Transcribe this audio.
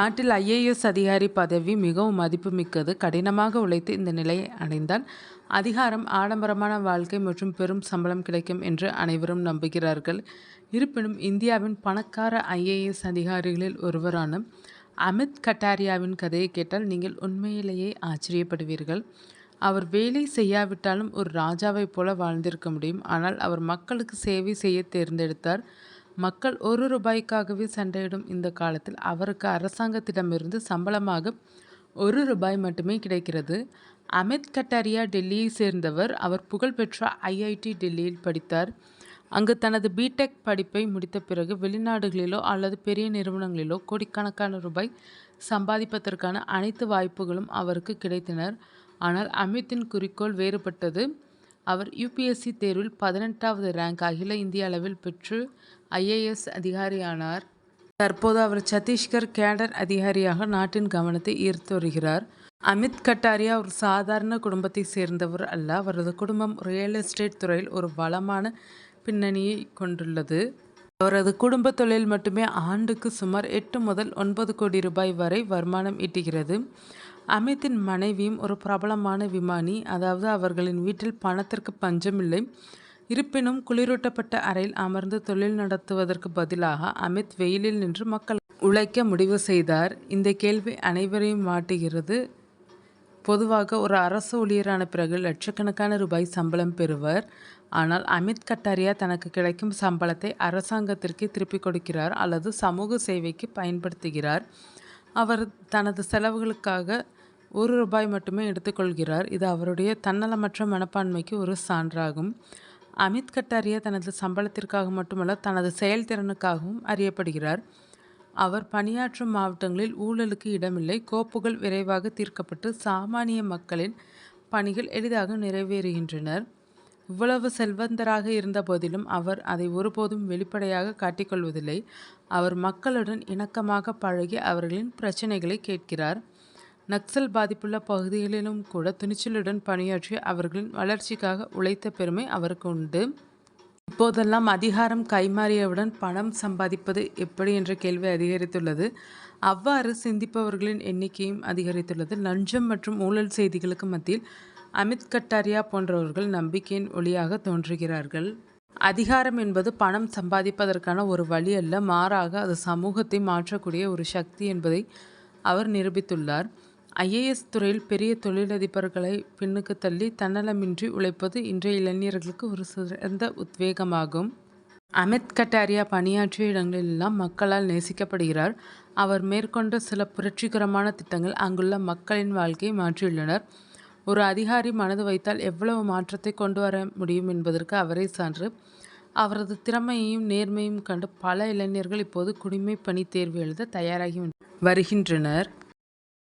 நாட்டில் ஐஏஎஸ் அதிகாரி பதவி மிகவும் மதிப்புமிக்கது. கடினமாக உழைத்து இந்த நிலையை அடைந்தால் அதிகாரம், ஆடம்பரமான வாழ்க்கை மற்றும் பெரும் சம்பளம் கிடைக்கும் என்று அனைவரும் நம்புகிறார்கள். இருப்பினும் இந்தியாவின் பணக்கார ஐஏஎஸ் அதிகாரிகளில் ஒருவரான அமித் கட்டாரியாவின் கதையை கேட்டால் நீங்கள் உண்மையிலேயே ஆச்சரியப்படுவீர்கள். அவர் வேலை செய்யாவிட்டாலும் ஒரு ராஜாவைப் போல வாழ்ந்திருக்க முடியும். ஆனால் அவர் மக்களுக்கு சேவை செய்ய தேர்ந்தெடுத்தார். மக்கள் ரூபாய்க்காகவே சண்டையிடும் இந்த காலத்தில் அவருக்கு அரசாங்கத்திடமிருந்து சம்பளமாக ரூபாய் மட்டுமே கிடைக்கிறது. அமித் கட்டாரியா டெல்லியை சேர்ந்தவர். அவர் புகழ்பெற்ற ஐஐடி டெல்லியில் படித்தார். அங்கு தனது பிடெக் படிப்பை முடித்த பிறகு வெளிநாடுகளிலோ அல்லது பெரிய நிறுவனங்களிலோ கோடிக்கணக்கான ரூபாய் சம்பாதிப்பதற்கான அனைத்து வாய்ப்புகளும் அவருக்கு கிடைத்தன. ஆனால் அமித்தின் குறிக்கோள் வேறுபட்டது. அவர் யுபிஎஸ்சி தேர்வில் 18வது ரேங்க் அகில இந்திய அளவில் பெற்று ஐஏஎஸ் அதிகாரியானார். தற்போது அவர் சத்தீஸ்கர் கேடர் அதிகாரியாக நாட்டின் கவனத்தை ஈர்த்து வருகிறார். அமித் கட்டாரியா ஒரு சாதாரண குடும்பத்தை சேர்ந்தவர் அல்ல. அவரது குடும்பம் ரியல் எஸ்டேட் துறையில் ஒரு வளமான பின்னணியை கொண்டுள்ளது. அவரது குடும்ப தொழில் மட்டுமே ஆண்டுக்கு சுமார் 8 முதல் 9 கோடி ரூபாய் வரை வருமானம் ஈட்டுகிறது. அமித்தின் மனைவியும் ஒரு பிரபலமான விமானி. அதாவது அவர்களின் வீட்டில் பணத்திற்கு பஞ்சமில்லை. இருப்பினும் குளிரூட்டப்பட்ட அறையில் அமர்ந்து தொழில் நடத்துவதற்கு பதிலாக அமித் வெயிலில் நின்று மக்கள் உழைக்க முடிவு செய்தார். இந்த கேள்வி அனைவரையும் மாட்டுகிறது. பொதுவாக ஒரு அரசு ஊழியரான பிறகு லட்சக்கணக்கான ரூபாய் சம்பளம் பெறுவர். ஆனால் அமித் கட்டாரியா தனக்கு கிடைக்கும் சம்பளத்தை அரசாங்கத்திற்கு திருப்பிக் கொடுக்கிறார் அல்லது சமூக சேவைக்கு பயன்படுத்துகிறார். அவர் தனது செலவுகளுக்காக ரூபாய் மட்டுமே எடுத்துக்கொள்கிறார். இது அவருடைய தன்னலமற்ற மனப்பான்மைக்கு ஒரு சான்றாகும். அமித் கட்டாரியா தனது சம்பளத்திற்காக மட்டுமல்ல, தனது செயல்திறனுக்காகவும் அறியப்படுகிறார். அவர் பணியாற்றும் மாவட்டங்களில் ஊழலுக்கு இடமில்லை. கோப்புகள் விரைவாக தீர்க்கப்பட்டு சாமானிய மக்களின் பணிகள் எளிதாக நிறைவேறுகின்றனர். இவ்வளவு செல்வந்தராக இருந்த போதிலும் அவர் அதை ஒருபோதும் வெளிப்படையாக காட்டிக்கொள்வதில்லை. அவர் மக்களுடன் இணக்கமாக பழகி அவர்களின் பிரச்சனைகளை கேட்கிறார். நக்சல் பாதிப்புள்ள பகுதிகளிலும் கூட துணிச்சலுடன் பணியாற்றி அவர்களின் வளர்ச்சிக்காக உழைத்த பெருமை அவருக்கு உண்டு. இப்போதெல்லாம் அதிகாரம் கைமாறியவுடன் பணம் சம்பாதிப்பது எப்படி என்ற கேள்வி அதிகரித்துள்ளது. அவ்வாறு சிந்திப்பவர்களின் எண்ணிக்கையும் அதிகரித்துள்ளது. லஞ்சம் மற்றும் ஊழல் செய்திகளுக்கு மத்தியில் அமித் கட்டாரியா போன்றவர்கள் நம்பிக்கையின் ஒளியாக தோன்றுகிறார்கள். அதிகாரம் என்பது பணம் சம்பாதிப்பதற்கான ஒரு வழி அல்ல, மாறாக அது சமூகத்தை மாற்றக்கூடிய ஒரு சக்தி என்பதை அவர் நிரூபித்துள்ளார். ஐஏஎஸ் துறையில் பெரிய தொழிலதிபர்களை பின்னுக்கு தள்ளி தன்னலமின்றி உழைப்பது இன்றைய இளைஞர்களுக்கு ஒரு சிறந்த உத்வேகமாகும். அமித் கட்டாரியா பணியாற்றிய இடங்களெல்லாம் மக்களால் நேசிக்கப்படுகிறார். அவர் மேற்கொண்ட சில புரட்சிகரமான திட்டங்கள் அங்குள்ள மக்களின் வாழ்க்கையை மாற்றியுள்ளனர். ஒரு அதிகாரி மனது வைத்தால் எவ்வளவு மாற்றத்தை கொண்டு வர முடியும் என்பதற்கு அவரே சான்று. அவரது திறமையையும் நேர்மையும் கண்டு பல இளைஞர்கள் இப்போது குடிமை பணி தேர்வு எழுத தயாராகி வருகின்றனர்.